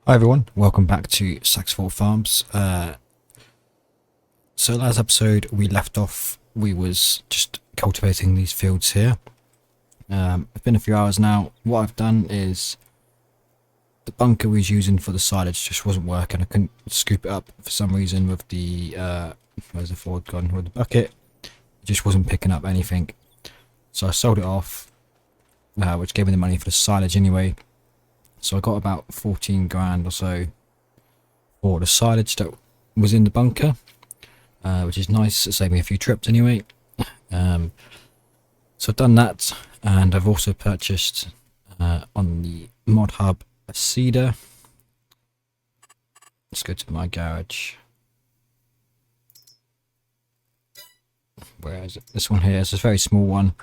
Hi everyone, welcome back to Saxthorpe Farms. So last episode we left off, we was just cultivating these fields here. It's been a few hours now. What I've done is the bunker we was using for the silage just wasn't working. I couldn't scoop it up for some reason with the where's the Ford gone with the bucket. It just wasn't picking up anything. So I sold it off, which gave me the money for the silage anyway. So I got about 14 grand or so for the silage that was in the bunker, which is nice. It saved me a few trips anyway. So I've done that, and I've also purchased on the mod hub a seeder. Let's go to my garage. Where is it? This one here. It's a very small one.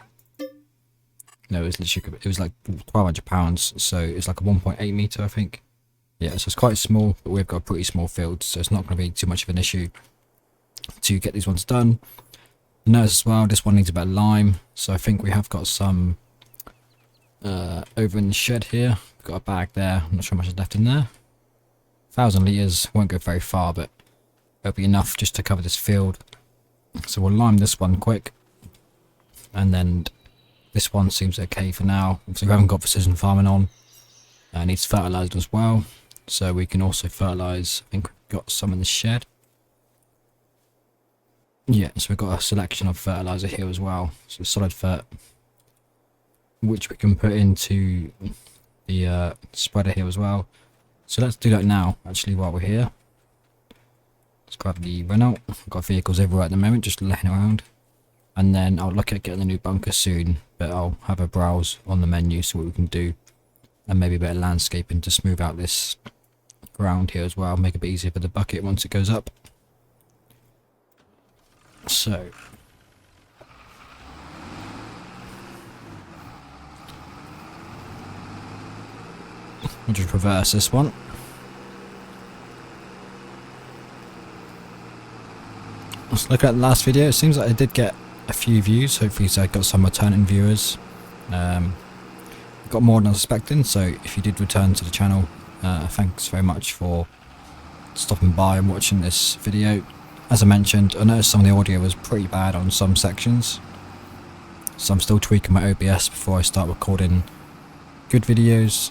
No, it was literally, it was like £1,200, so it's like a 1.8 meter, I think. Yeah, so it's quite small, but we've got a pretty small field, so it's not going to be too much of an issue to get these ones done. Notice as well, this one needs a bit of lime, so I think we have got some over in the shed here. We've got a bag there. I'm not sure how much is left in there. 1,000 litres won't go very far, but it'll be enough just to cover this field. So we'll lime this one quick, and then this one seems okay for now. So we haven't got precision farming on. It needs fertilised as well, so we can also fertilise. I think we've got some in the shed. Yeah, so we've got a selection of fertiliser here as well. So solid fert, which we can put into the spreader here as well. So let's do that now, actually, while we're here. Let's grab the Renault. I've got vehicles everywhere at the moment, just laying around. And then I'll look at getting a new bunker soon, but I'll have a browse on the menu, see what we can do. And maybe a bit of landscaping to smooth out this ground here as well, make it a bit easier for the bucket once it goes up. So we'll just reverse this one. Let's look at the last video. It seems like I did get a few views. Hopefully I got some returning viewers. Got more than I was expecting, so if you did return to the channel, thanks very much for stopping by and watching this video. As I mentioned, I noticed some of the audio was pretty bad on some sections, so I'm still tweaking my OBS before I start recording good videos.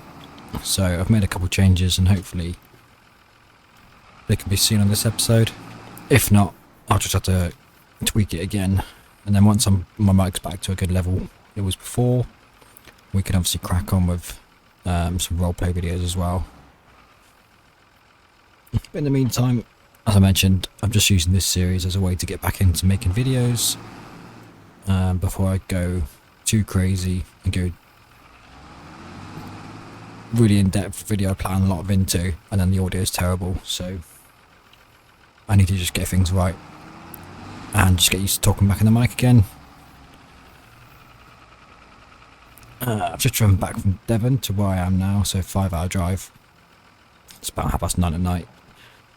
So I've made a couple changes, and hopefully they can be seen on this episode. If not, I'll just have to tweak it again, and then once my mic's back to a good level it was before, we can obviously crack on with some roleplay videos as well. But in the meantime, as I mentioned, I'm just using this series as a way to get back into making videos before I go too crazy and go really in-depth video I plan a lot of into, and then the audio is terrible. So I need to just get things right and just get used to talking back in the mic again. I've just driven back from Devon to where I am now, so 5-hour drive. It's about 9:30 at night,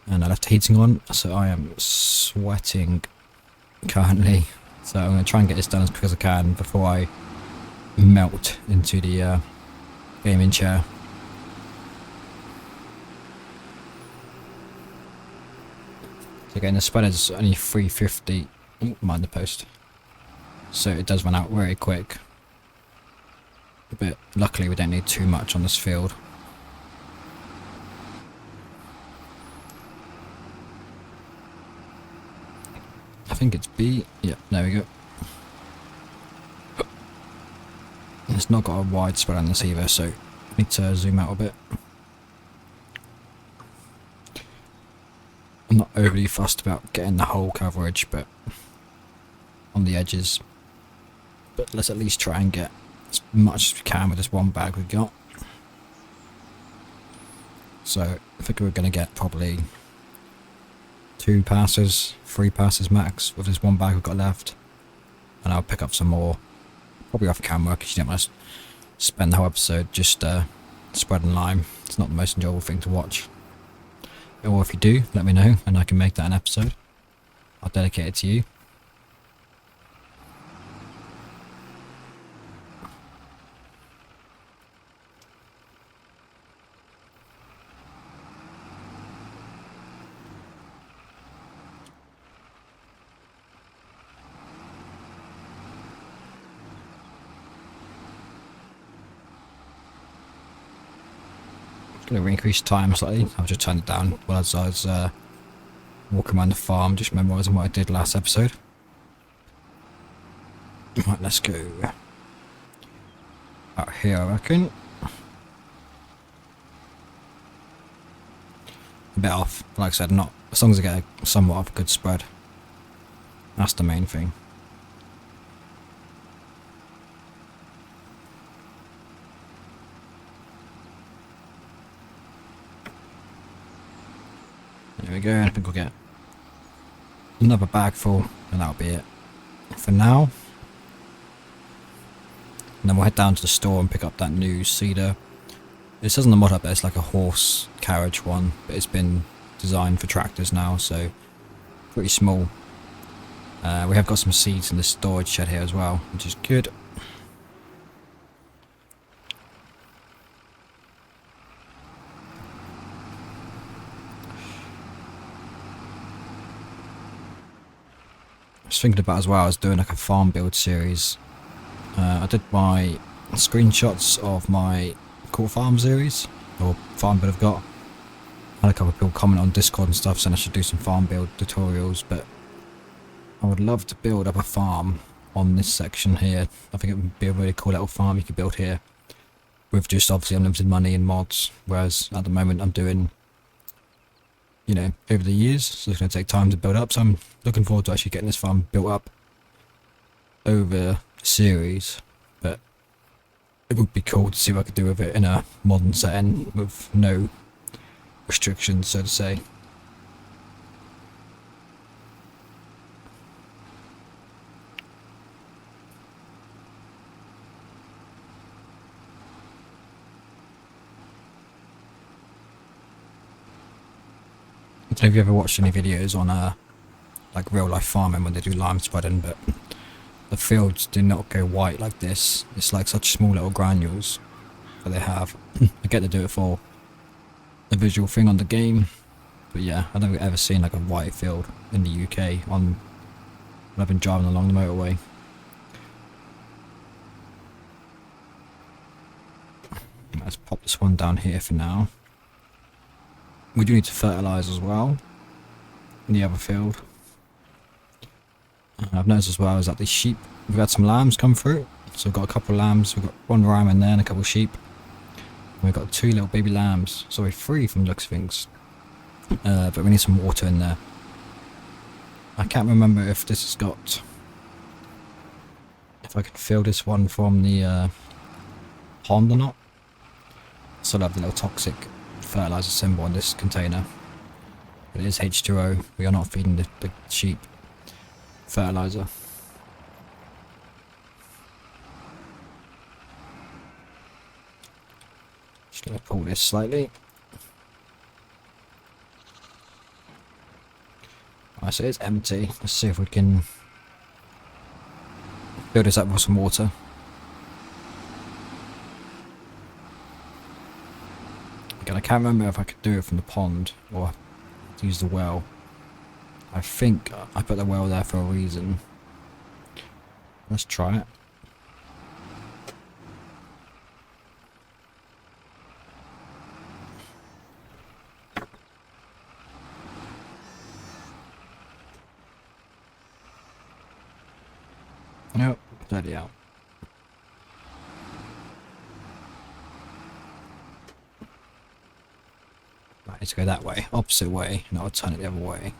and I left the heating on, so I am sweating currently. So I'm going to try and get this done as quick as I can before I melt into the gaming chair. So again, the spreader's only 350. Oh, mind the post. So it does run out very quick. But luckily we don't need too much on this field. I think it's B. Yeah, there we go. It's not got a wide spread on this either, so I need to zoom out a bit. I'm not overly fussed about getting the whole coverage, but on the edges. But let's at least try and get as much as we can with this one bag we got. So I think we're going to get probably 2 passes, 3 passes max with this one bag we've got left. And I'll pick up some more, probably off camera, because you don't want to spend the whole episode just spreading lime. It's not the most enjoyable thing to watch. Or if you do, let me know and I can make that an episode. I'll dedicate it to you. Gonna increase time slightly. I'll just turn it down while I was walking around the farm, just memorising what I did last episode. Right, let's go out here, I reckon. A bit off, like I said, not as long as I get a somewhat of a good spread. That's the main thing. There we go. I think we'll get another bag full, and that'll be it for now. And then we'll head down to the store and pick up that new cedar. It says on the mod up there it's like a horse carriage one, but it's been designed for tractors now, so pretty small. We have got some seeds in the storage shed here as well, which is good. I was thinking about as well, I was doing like a farm build series. I did my screenshots of my core farm series, or farm build I've got. I had a couple of people comment on Discord and stuff saying I should do some farm build tutorials, but I would love to build up a farm on this section here. I think it would be a really cool little farm you could build here with just obviously unlimited money and mods, whereas at the moment I'm doing, you know, over the years, so it's going to take time to build up, so I'm looking forward to actually getting this farm built up over a series. But it would be cool to see what I could do with it in a modern setting with no restrictions, so to say. I don't know if you ever watched any videos on like real life farming when they do lime spreading, but the fields do not go white like this. It's like such small little granules that they have. I get to do it for a visual thing on the game, but yeah, I don't think I've ever seen like a white field in the UK on when I've been driving along the motorway. Let's pop this one down here for now. We do need to fertilise as well in the other field. I've noticed as well is that the sheep, we've had some lambs come through, so we've got a couple of lambs, we've got one ram in there and a couple of sheep. And we've got 2 little baby lambs, sorry, 3 from the looks of things. But we need some water in there. I can't remember if this has got, if I can fill this one from the pond or not. Still have the little toxic fertilizer symbol on this container. It is H2O. We are not feeding the sheep fertilizer. Just gonna pull this slightly. Alright, so it's empty. Let's see if we can fill this up with some water. Again, I can't remember if I could do it from the pond or use the well. I think I put the well there for a reason. Let's try it. Nope, bloody hell. Right, need to go that way, opposite way, and I'll turn it the other way.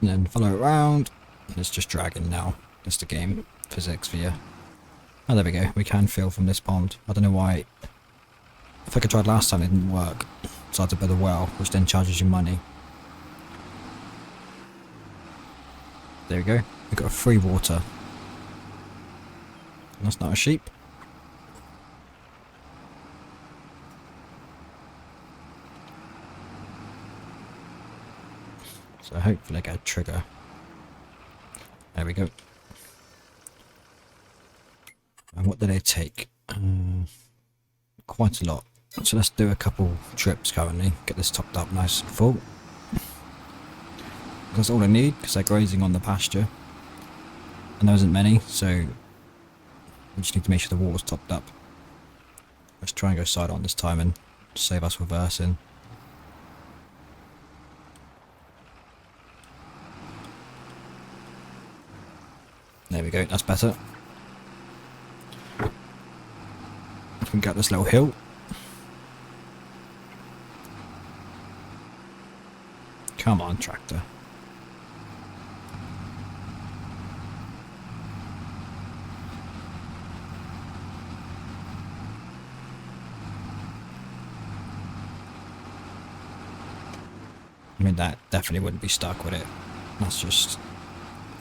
And then follow it around, and it's just dragging now. Just the game physics for you. Oh, there we go, we can fill from this pond. I don't know why. I think I tried last time, it didn't work. So I had to build a well, which then charges you money. There we go, we got a free water. That's not a sheep. So hopefully I get a trigger. There we go. And what do they take? Quite a lot. So let's do a couple trips currently. Get this topped up nice and full. That's all I need because they're grazing on the pasture. And there isn't many, so we just need to make sure the water's topped up. Let's try and go side on this time and to save us reversing. There we go, that's better. We can get this little hill. Come on, tractor. I mean, that definitely wouldn't be stuck with it. That's just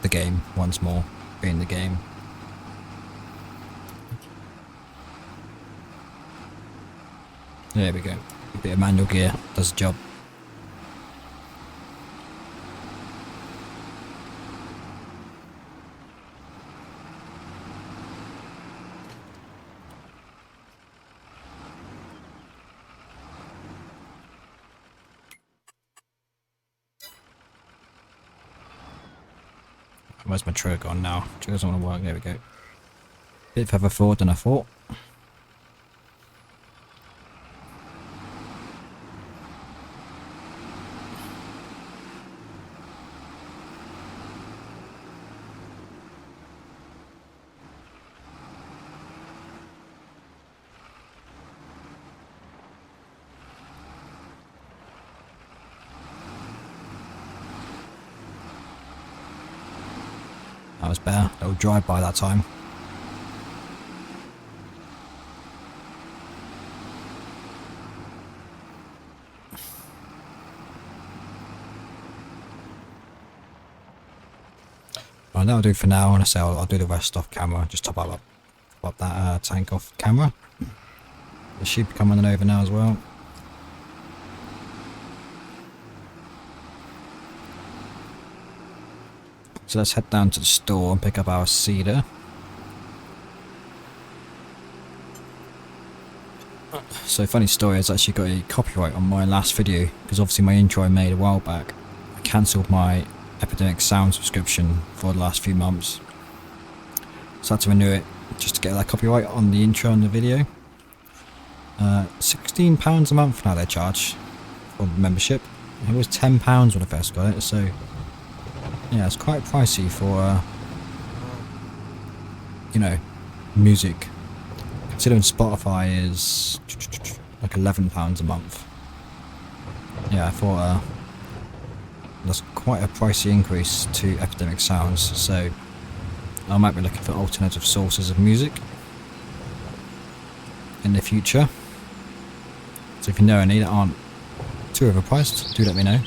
the game, once more, being the game. There we go. A bit of manual gear does the job. Where's my trigger gone now? Trigger doesn't want to work. There we go. Bit further forward than I thought. That was better. Little drive by that time. Right, that'll do for now. And I say I'll do the rest off camera. Just top up that tank off camera. The sheep coming over now as well. So let's head down to the store and pick up our cedar. So funny story, I actually got a copyright on my last video because obviously my intro I made a while back. I cancelled my Epidemic Sound subscription for the last few months. So I had to renew it just to get that copyright on the intro and the video. £16 a month now they charge for membership. It was £10 when I first got it, so yeah, it's quite pricey for, you know, music. Considering Spotify is like £11 a month. Yeah, I thought that's quite a pricey increase to Epidemic Sounds, so I might be looking for alternative sources of music in the future. So if you know any that aren't too overpriced, do let me know.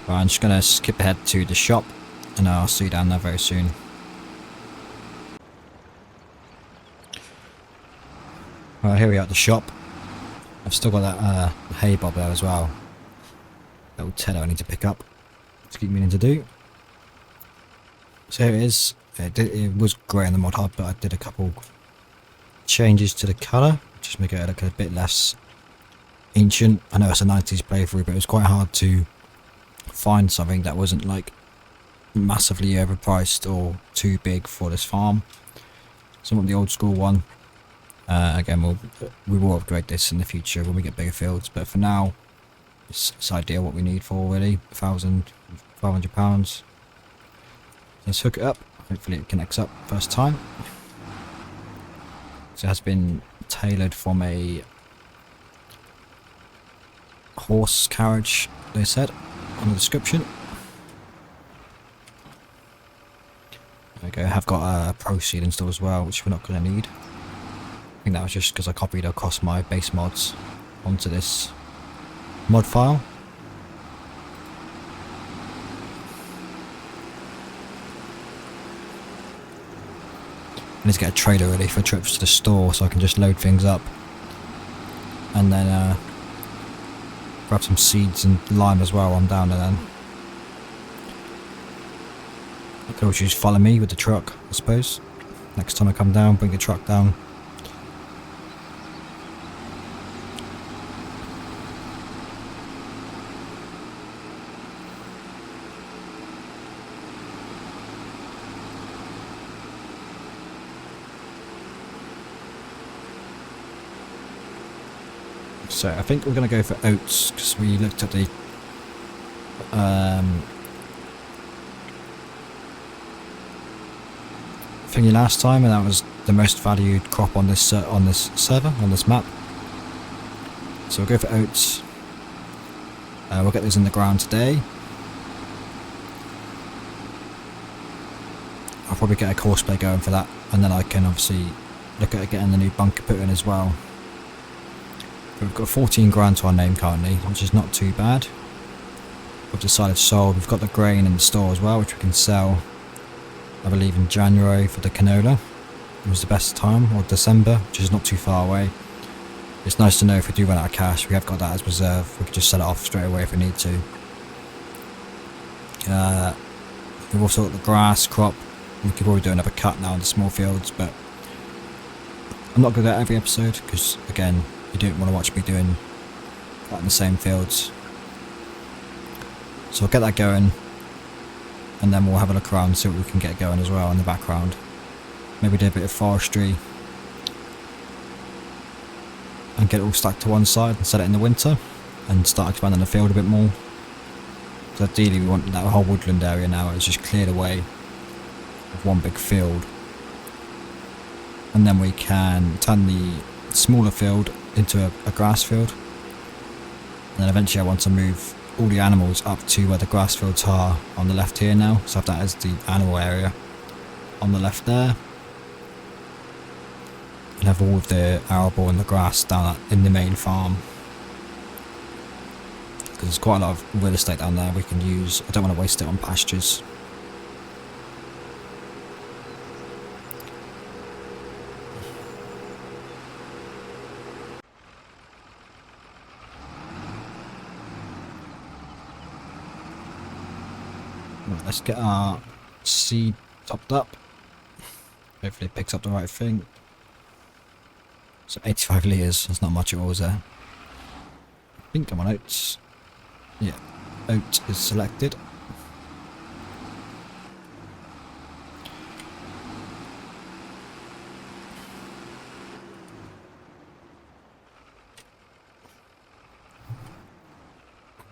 Right, I'm just going to skip ahead to the shop and I'll see you down there very soon. Right, here we are at the shop. I've still got that hay bob there as well. Little tether I need to pick up. To keep meaning to do. So here it is. It was grey in the mod hub, but I did a couple changes to the colour. Just make it look a bit less ancient. I know it's a 90s playthrough, but it was quite hard to find something that wasn't like massively overpriced or too big for this farm. So I want the old school one. Again, we will upgrade this in the future when we get bigger fields, but for now it's ideal what we need for already. £1,500. Let's hook it up. Hopefully it connects up first time. So it has been tailored from a horse carriage, they said on the description. There we go. I have got a Pro Seed installed as well, which we're not going to need. I think that was just because I copied across my base mods onto this mod file. I need to get a trailer ready for trips to the store so I can just load things up. And then grab some seeds and lime as well while I'm down there then. I could always just follow me with the truck, I suppose. Next time I come down, bring the truck down. So I think we're going to go for oats because we looked at the thingy last time, and that was the most valued crop on this server, on this map. So we'll go for oats. We'll get those in the ground today. I'll probably get a courseplay going for that, and then I can obviously look at getting the new bunker put in as well. But we've got 14 grand to our name currently, which is not too bad. We've decided sold. We've got the grain in the store as well, which we can sell, I believe, in January for the canola. It was the best time, or December, which is not too far away. It's nice to know if we do run out of cash, we have got that as reserve. We can just sell it off straight away if we need to. We've also got the grass crop. We could probably do another cut now in the small fields, but I'm not going to do that every episode because, again, you don't want to watch me doing that in the same fields. So I'll get that going, and then we'll have a look around and see what we can get going as well in the background. Maybe do a bit of forestry and get it all stacked to one side and set it in the winter and start expanding the field a bit more. So ideally we want that whole woodland area now, it's just cleared away of one big field, and then we can turn the smaller field into a grass field, and then eventually I want to move all the animals up to where the grass fields are on the left here now, so I have that as the animal area on the left there, and have all of the arable and the grass down in the main farm, because there's quite a lot of real estate down there we can use. I don't want to waste it on pastures. Right, let's get our seed topped up. Hopefully it picks up the right thing. So 85 litres, that's not much at all, is there? I think I'm on oats. Yeah, oat is selected.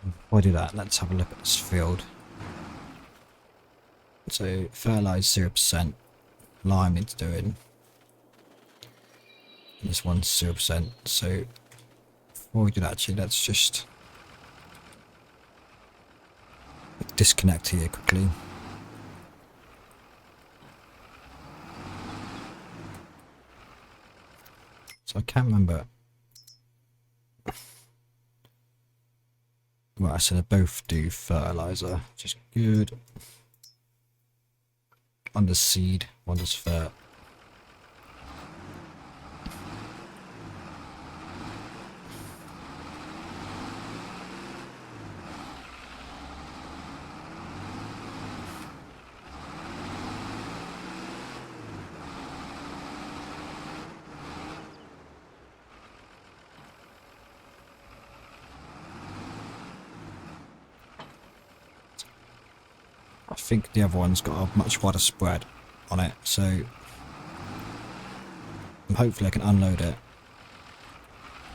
Before I do that, let's have a look at this field. So fertilise 0%, lime needs doing. This one's 0%, so before we do that, actually, let's just disconnect here quickly. So I can't remember. Right, so they both do fertilizer, which is good. One does seed, one does fert. I think the other one's got a much wider spread on it, so hopefully I can unload it.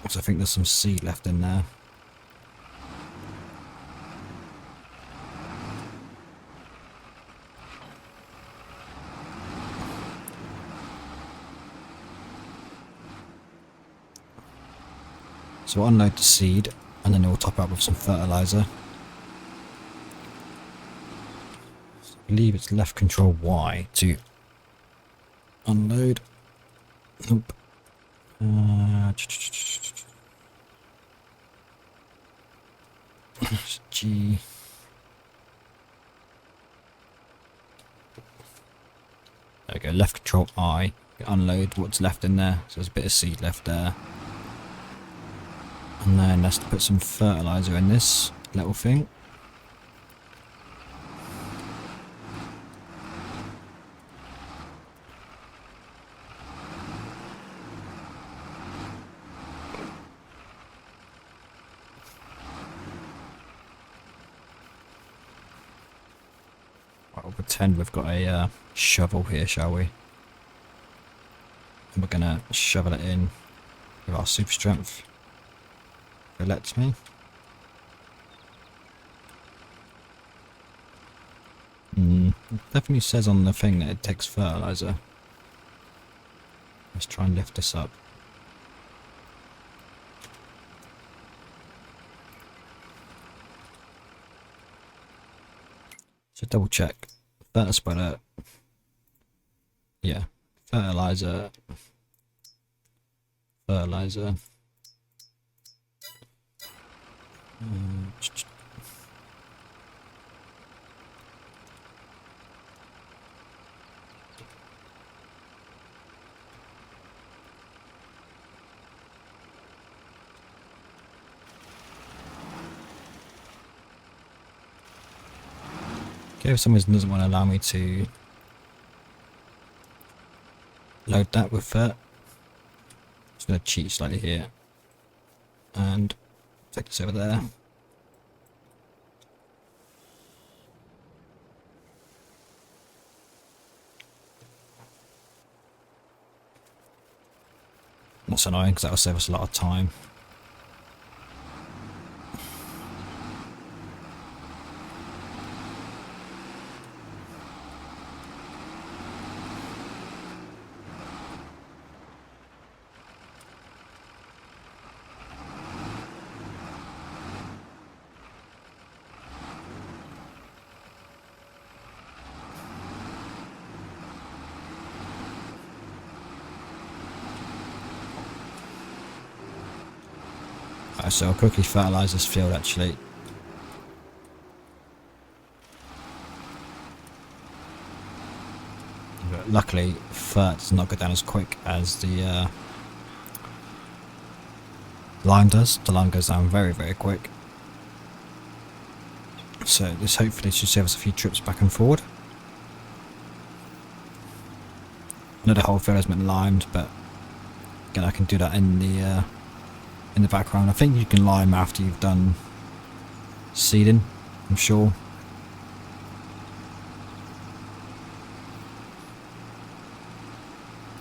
Also, I think there's some seed left in there. So we'll unload the seed, and then we'll top it up with some fertilizer. I believe it's left control Y to unload. Nope. G. There we go, left control I, unload what's left in there, so there's a bit of seed left there. And then let's put some fertilizer in this little thing. Right, we'll pretend we've got a shovel here, shall we? And we're gonna shovel it in with our super strength. it lets me. It definitely says on the thing that it takes fertilizer. Let's try and lift this up. So double check. Fertilizer spreader. Yeah. Fertilizer. Fertilizer. Okay, for some reason it doesn't want to allow me to load that with Fert. Just going to cheat slightly here. And take this over there. That's annoying because that will save us a lot of time. So I'll quickly fertilise this field actually. But luckily, Fert does not go down as quick as the lime does. The lime goes down very, very quick. So this hopefully should save us a few trips back and forward. I know the whole field has been limed, but again I can do that in the background. I think you can lime after you've done seeding, I'm sure.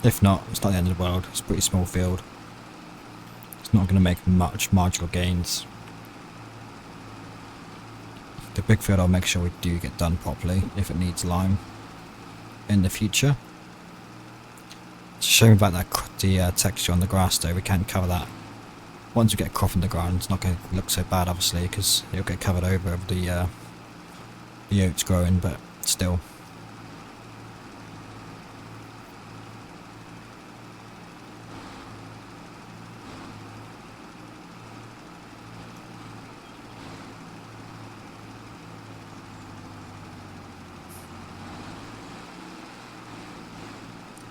If not, it's not the end of the world. It's a pretty small field. It's not going to make much marginal gains. The big field I'll make sure we do get done properly if it needs lime in the future. It's a shame about the texture on the grass though, we can't cover that. Once we get crop in the ground, it's not going to look so bad obviously because it'll get covered over with the oats growing, but still.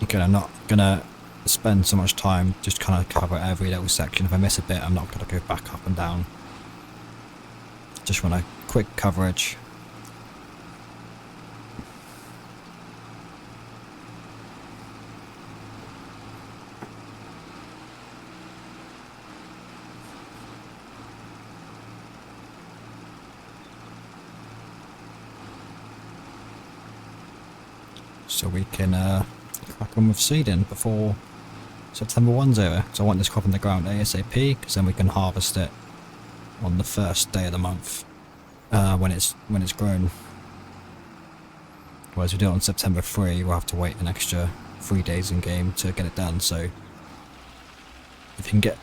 Okay, I'm not going to spend so much time just kind of cover every little section. If I miss a bit, I'm not going to go back up and down. Just want a quick coverage. So we can crack on with seeding before September 1's over. So I want this crop in the ground ASAP, because then we can harvest it on the first day of the month when it's grown. Whereas we do it on September 3, we'll have to wait an extra 3 days in game to get it done. So if you can get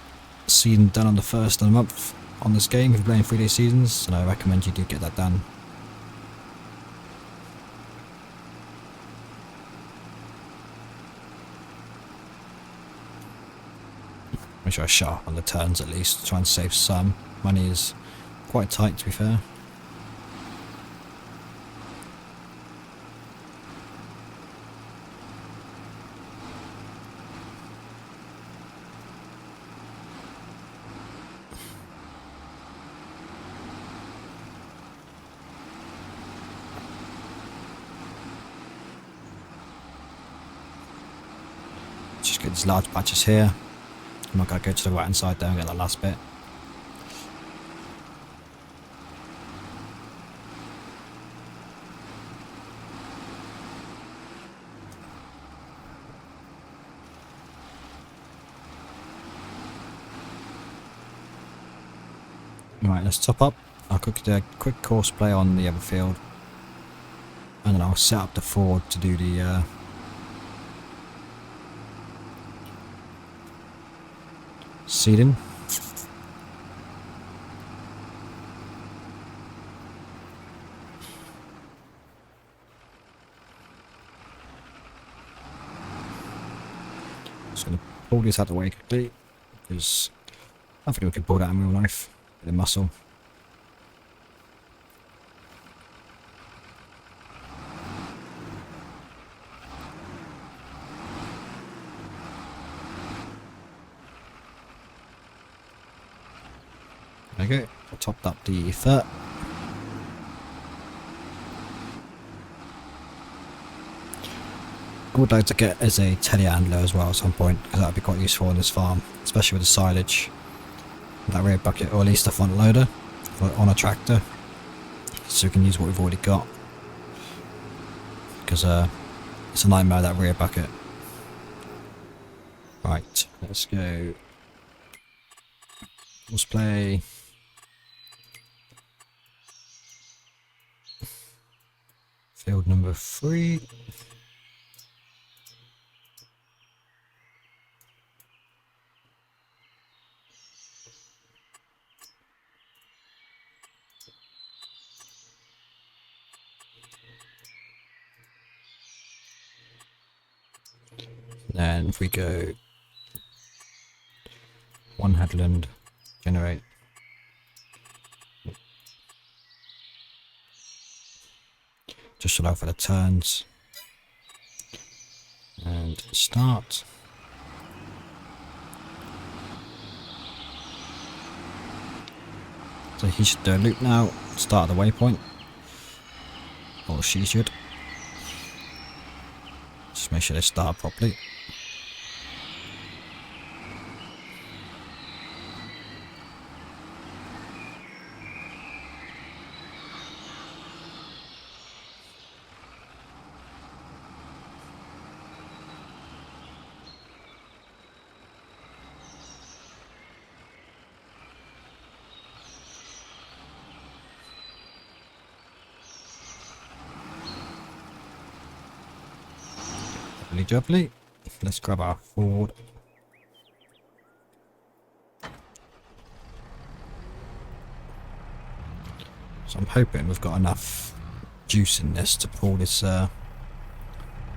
seeding done on the first of the month on this game, if you're playing 3-day seasons, then I recommend you do get that done. Make sure I shut up on the turns at least, try and save some. Money is quite tight to be fair. Just get these large patches here. I'm not going to go to the right hand side there and get that last bit. Right, let's top up. I'll do a quick course play on the other field, and then I'll set up the Ford to do the seeding. Just going to pull this out of the way quickly, because I think we can pull that in real life. Bit of muscle. There we go. I topped up the fur. I would like to get as a telehandler as well at some point, because that would be quite useful on this farm, especially with the silage. That rear bucket, or at least the front loader on a tractor, so we can use what we've already got, because it's a nightmare, that rear bucket. Right, let's go. Let's play field number 3. Then if we go one headland, generate. Just allow for the turns. And start. So he should do a loop now, start at the waypoint. Or she should. Just make sure they start properly. Jubbly. Let's grab our Ford. So I'm hoping we've got enough juice in this to pull this.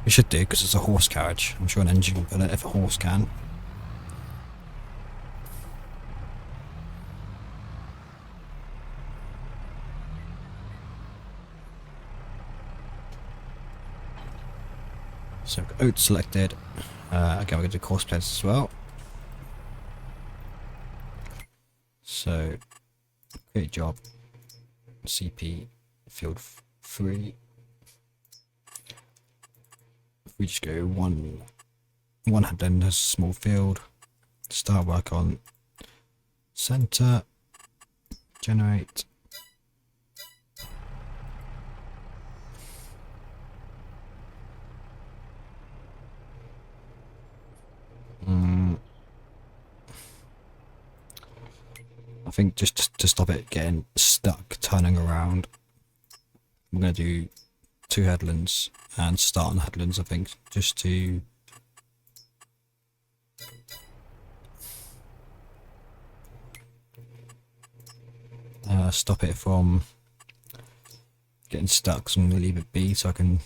We should do, because it's a horse carriage. I'm sure an engine can pull it if a horse can. So oat selected. Again, we're going to do course plates as well. So create job, CP field 3. If we just go one headland has a small field. Start work on center. Generate. I think just to stop it getting stuck turning around, I'm going to do 2 headlands and start on headlands, I think, just to stop it from getting stuck. So I'm going to leave it be so I can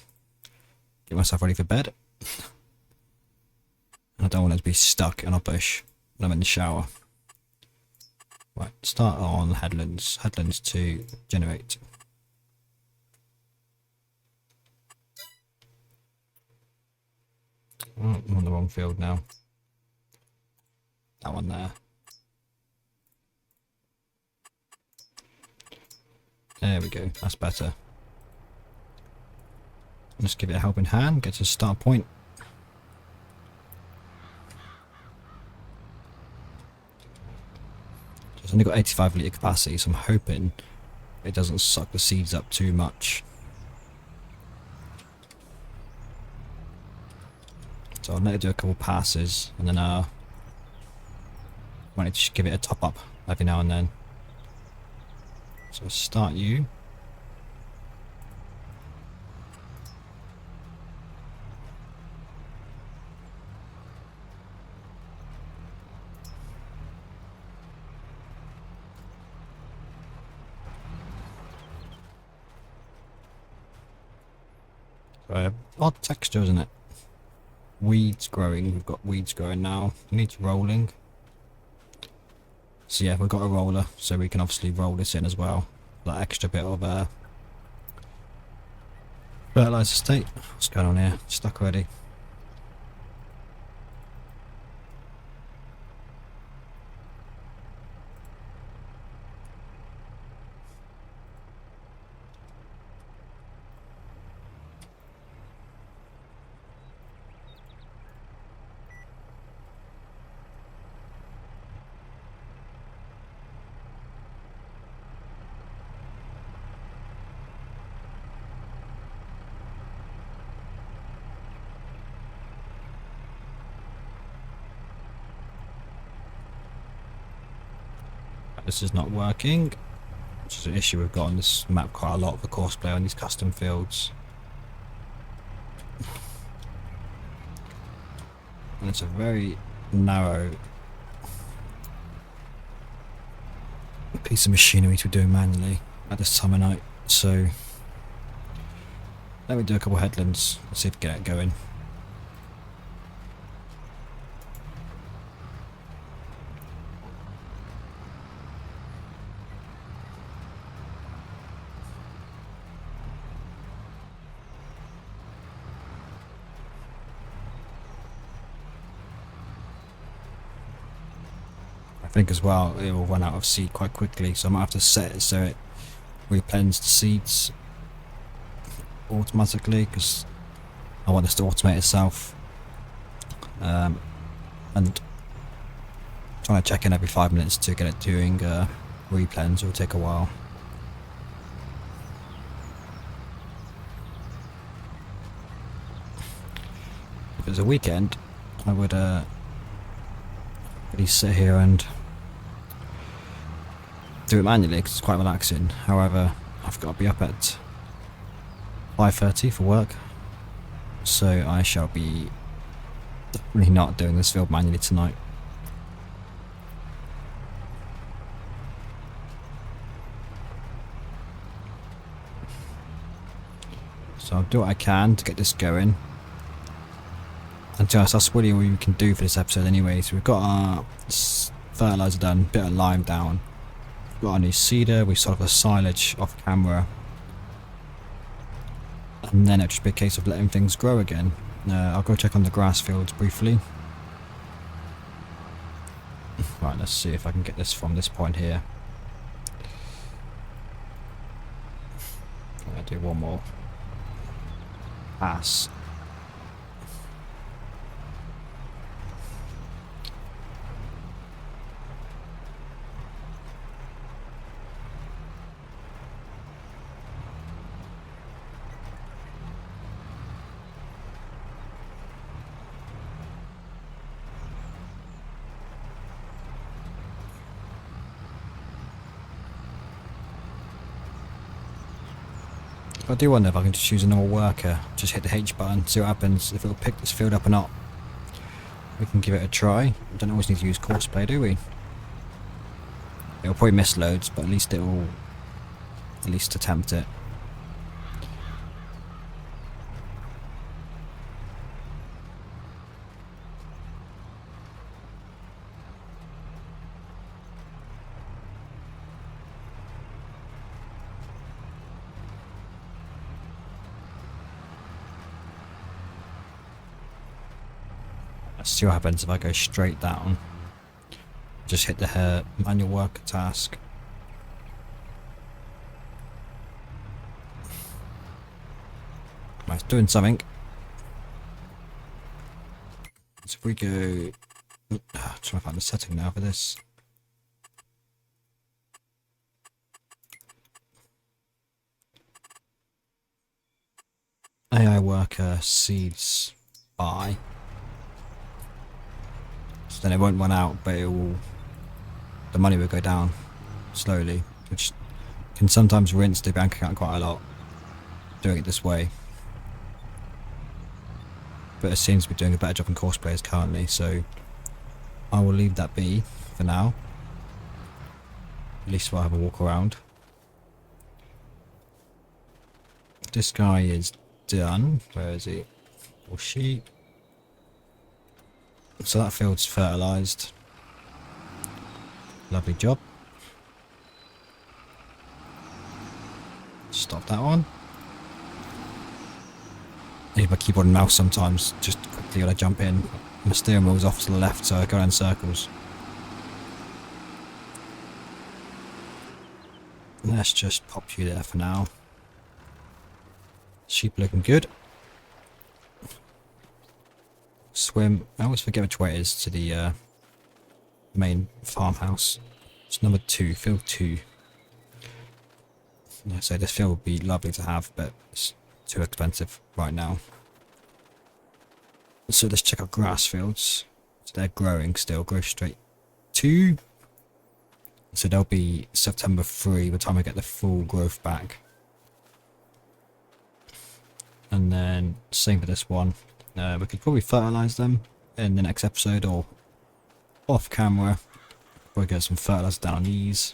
get myself ready for bed. I don't want it to be stuck in a bush when I'm in the shower. Right, start on headlands. Headlands to generate. Oh, I'm on the wrong field now. That one there. There we go, that's better. Let's give it a helping hand, get to the start point. It's only got 85 litre capacity, so I'm hoping it doesn't suck the seeds up too much. So I'll let it do a couple passes, and then I might just give it a top up every now and then. So start you. Odd texture, isn't it? Weeds growing. We've got weeds growing now. Needs rolling. So yeah, we've got a roller, so we can obviously roll this in as well. That extra bit of fertilizer state. What's going on here? Stuck already. This is not working, which is an issue we've got on this map quite a lot for Corsair on these custom fields. And it's a very narrow piece of machinery to be doing manually at this time of night, so let me do a couple of headlands and see if we can get it going. I think as well it will run out of seed quite quickly, so I might have to set it so it replens the seeds automatically, because I want this to automate itself, and trying to check in every 5 minutes to get it doing replens will take a while. If it was a weekend I would really sit here and do it manually because it's quite relaxing. However, I've got to be up at 5:30 for work, so I shall be definitely not doing this field manually tonight. So I'll do what I can to get this going. And to us, that's really all we can do for this episode anyway. So we've got our fertilizer done, bit of lime down. We've got our new seeder, we sort of a silage off camera. And then it'll just be a case of letting things grow again. I'll go check on the grass fields briefly. Right, let's see if I can get this from this point here. I'll do one more pass. I do wonder if I can just use a normal worker, just hit the H button, see what happens, if it'll pick this field up or not. We can give it a try. We don't always need to use Corsair, do we? It'll probably miss loads, but at least it will at least attempt it. Let's see what happens if I go straight down. Just hit the manual worker task. Right, it's doing something. So if we go... trying to find the setting now for this. AI worker seeds by. So then it won't run out, but it will, the money will go down slowly, which can sometimes rinse the bank account quite a lot doing it this way. But it seems to be doing a better job in course players currently, so I will leave that be for now. At least we'll have a walk around. This guy is done. Where is he? Or she? So that field's fertilised. Lovely job. Stop that one. I use my keyboard and mouse sometimes, just quickly when I jump in. My steering wheel's off to the left, so I go in circles. Let's just pop you there for now. Sheep looking good. Swim. I always forget which way it is to the main farmhouse. It's number 2, field 2. So this field would be lovely to have, but it's too expensive right now. So let's check out grass fields. So they're growing still. Growth straight 2. So they'll be September 3 by the time I get the full growth back. And then same for this one. We could probably fertilise them in the next episode or off camera. Probably get some fertiliser down on these.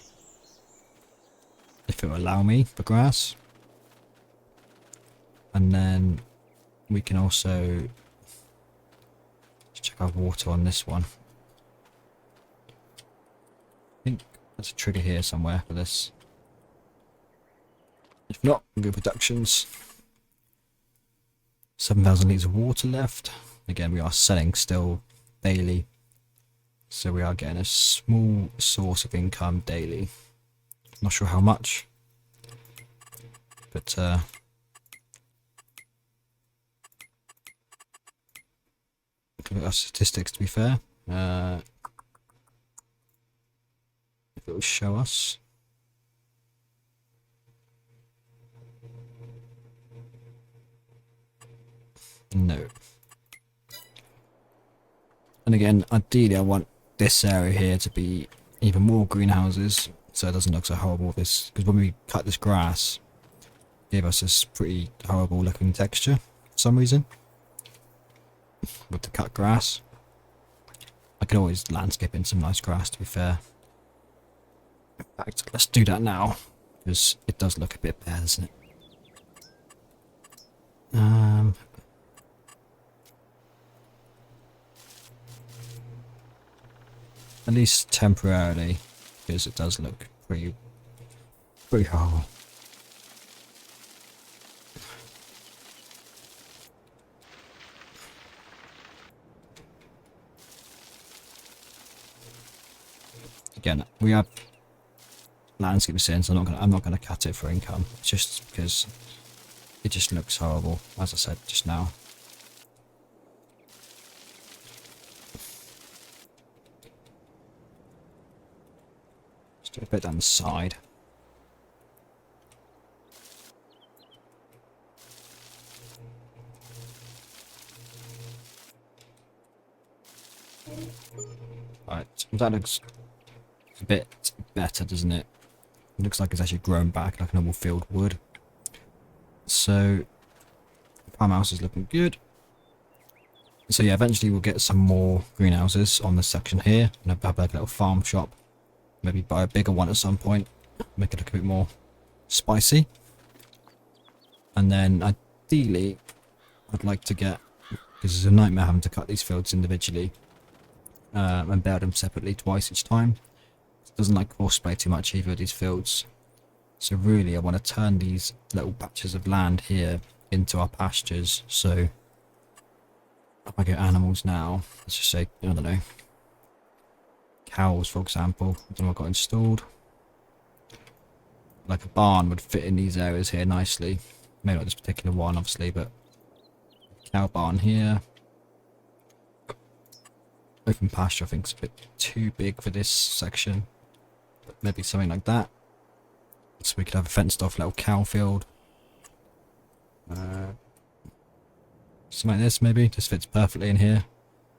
If it will allow me for grass. And then we can also check our water on this one. I think there's a trigger here somewhere for this. If not, good productions. 7,000 litres of water left. Again, we are selling still daily. So we are getting a small source of income daily. Not sure how much. But look at our statistics to be fair. If it will show us. No. And again, ideally I want this area here to be even more greenhouses, so it doesn't look so horrible this, because when we cut this grass, it gave us this pretty horrible looking texture for some reason. With the cut grass. I could always landscape in some nice grass to be fair. In fact, let's do that now, because it does look a bit bad, doesn't it? At least temporarily, because it does look pretty horrible. Again, we have landscape scenes, so I'm not gonna cut it for income, just because it just looks horrible, as I said just now. Just do a bit down the side. Right, that looks a bit better, doesn't it? It looks like it's actually grown back like a normal field would. So, farmhouse is looking good. So yeah, eventually we'll get some more greenhouses on this section here, and have like a little farm shop. Maybe buy a bigger one at some point, make it look a bit more spicy. And then ideally, I'd like to get, because it's a nightmare having to cut these fields individually, and build them separately twice each time. It doesn't like horseplay too much either, these fields. So really I want to turn these little patches of land here into our pastures. So if I get animals now, let's just say, I don't know, cows for example, I don't know what I've got installed. Like a barn would fit in these areas here nicely. Maybe not this particular one obviously, but cow barn here. Open pasture I think is a bit too big for this section, but maybe something like that. So we could have a fenced off little cow field. Something like this maybe, just fits perfectly in here.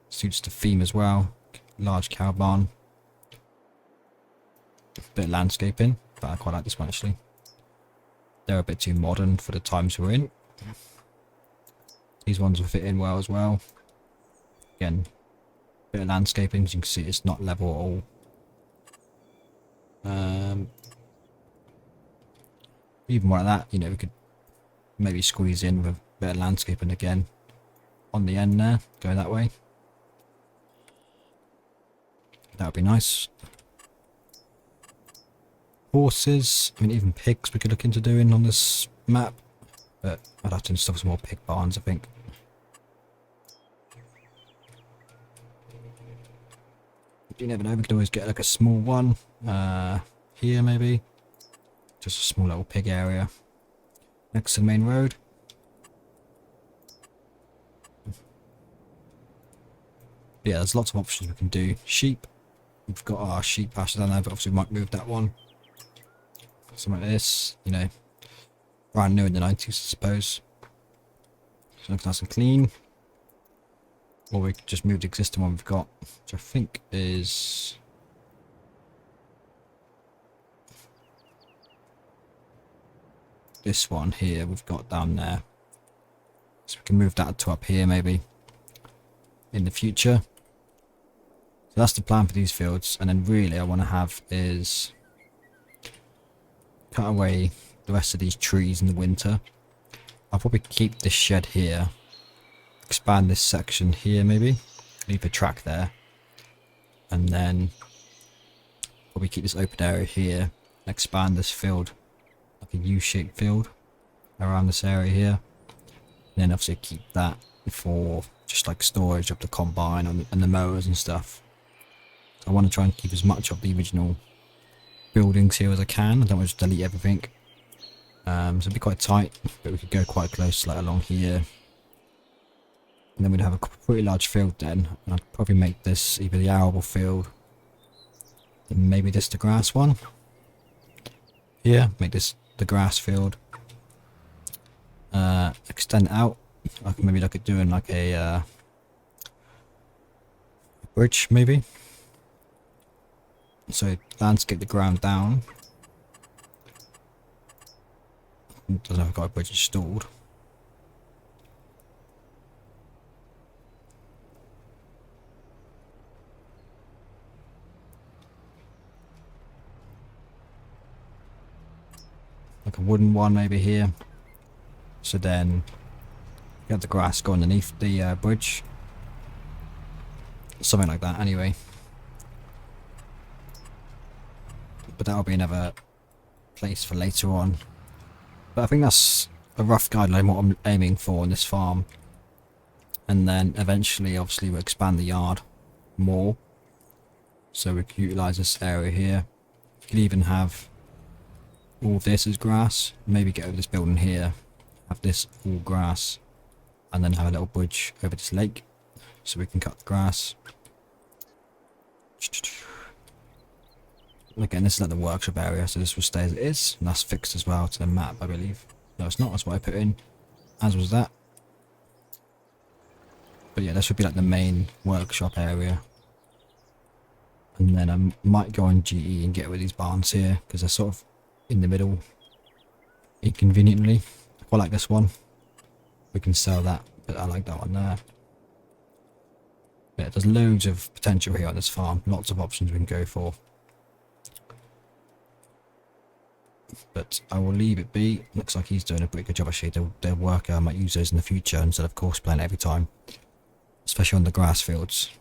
Suits the theme as well. Large cow barn. Bit of landscaping, but I quite like this one actually. They're a bit too modern for the times we're in. These ones will fit in well as well. Again, bit of landscaping, as you can see it's not level at all. Even like that, you know, we could maybe squeeze in with a bit of landscaping again on the end there, go that way. That would be nice. Horses, I mean even pigs we could look into doing on this map, but I'd have to install some more pig barns I think. You never know, we could always get like a small one here maybe. Just a small little pig area next to the main road. But yeah, there's lots of options we can do. Sheep, we've got our sheep pasture down there, but obviously we might move that one. Something like this, you know, brand new in the 90s I suppose. So looks nice and clean. Or we could just move the existing one we've got, which I think is... this one here we've got down there. So we can move that to up here maybe in the future. So that's the plan for these fields, and then really I want to have is cut away the rest of these trees in the winter. I'll probably keep this shed here, expand this section here maybe, leave a track there, and then probably keep this open area here, expand this field like a U-shaped field around this area here, and then obviously keep that for just like storage of the combine and the mowers and stuff. I want to try and keep as much of the original buildings here as I can. I don't want to just delete everything. So it'd be quite tight, but we could go quite close like along here. And then we'd have a pretty large field then. And I'd probably make this either the arable field, and maybe this the grass one. Yeah, make this the grass field. Extend it out. I can maybe look at doing like a bridge maybe. So landscape the ground down. Doesn't have got a bridge installed. Like a wooden one maybe here. So then you have the grass go underneath the bridge. Something like that anyway. But that'll be another place for later on. But I think that's a rough guideline what I'm aiming for in this farm. And then eventually obviously we'll expand the yard more. So we can utilise this area here. You could even have all this as grass. Maybe get over this building here. Have this all grass. And then have a little bridge over this lake. So we can cut the grass. Again, this is like the workshop area, so this will stay as it is, and that's fixed as well to the map, I believe. No, it's not, that's what I put in, as was that. But yeah, this would be like the main workshop area. And then I might go on GE and get rid of these barns here, because they're sort of in the middle, inconveniently. I quite like this one. We can sell that, but I like that one there. Yeah, there's loads of potential here on this farm, lots of options we can go for. But I will leave it be. Looks like he's doing a pretty good job actually. They'll work. I might use those in the future instead of course playing every time, especially on the grass fields.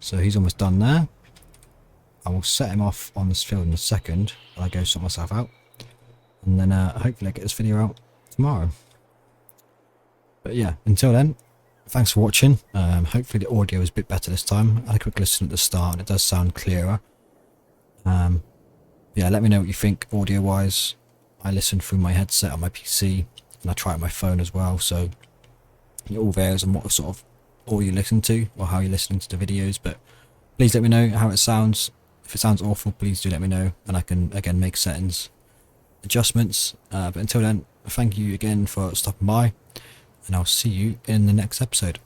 So he's almost done there. I will set him off on this field in a second while I go sort myself out, and then hopefully I get this video out tomorrow. But yeah, until then, thanks for watching. Hopefully the audio is a bit better this time. I had a quick listen at the start and it does sound clearer. Yeah, let me know what you think audio wise. I listen through my headset on my PC and I try it on my phone as well, so it all varies on what sort of audio you listen to or how you're listening to the videos. But please let me know how it sounds. If it sounds awful, please do let me know and I can again make settings adjustments. But until then, thank you again for stopping by, and I'll see you in the next episode.